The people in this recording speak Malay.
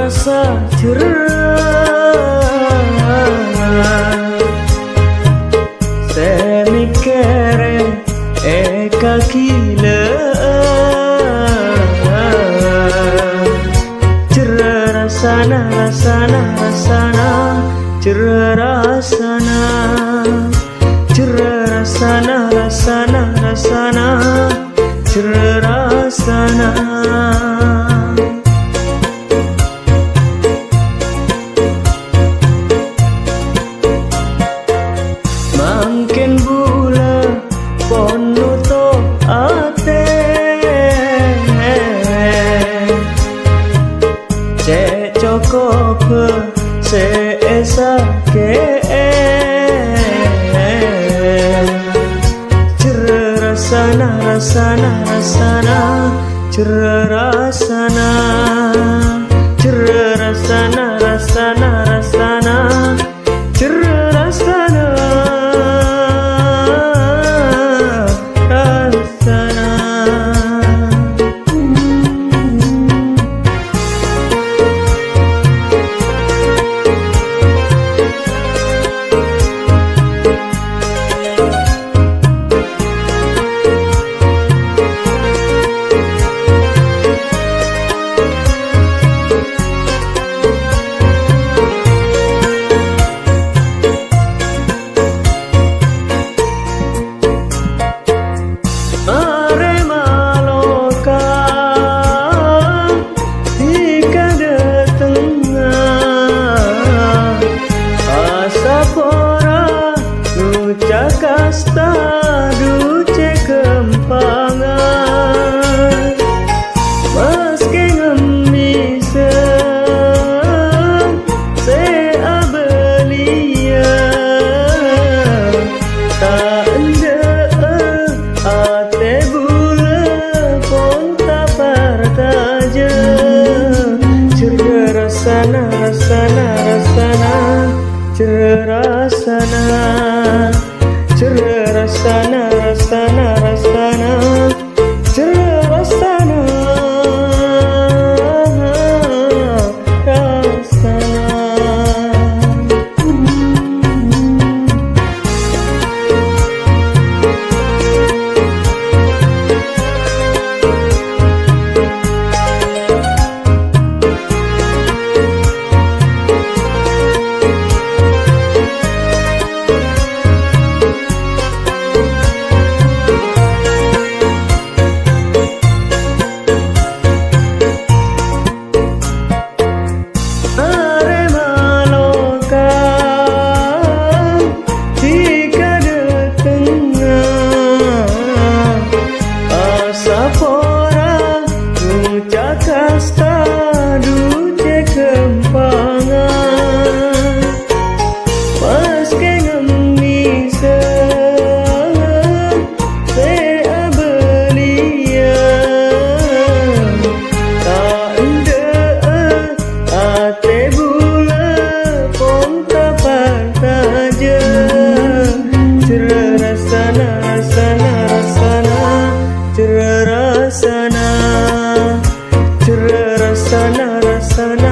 rasa cerah seni kere eka gila cerah rasana rasana rasana cerah rasana cerah rasana rasana rasana cerah rasana. Mangken bula ponu to ate cek cokok se esake cerah rasana rasana rasana cerah rasana cerah rasana rasana rasana cerah rasana. Jakarta duce kempangan meski ngemise se abelia tak ende ate bule pun tak partaja cerah rasana rasana rasana cerah rasana cerah rasana rasana rasana cerah rasana rasana. Jakarta duce kempangan meski ngemise se abelia tak ende ate bule pun tak partaja cerah rasana rasana rasana cerah rasana cerah rasana rasana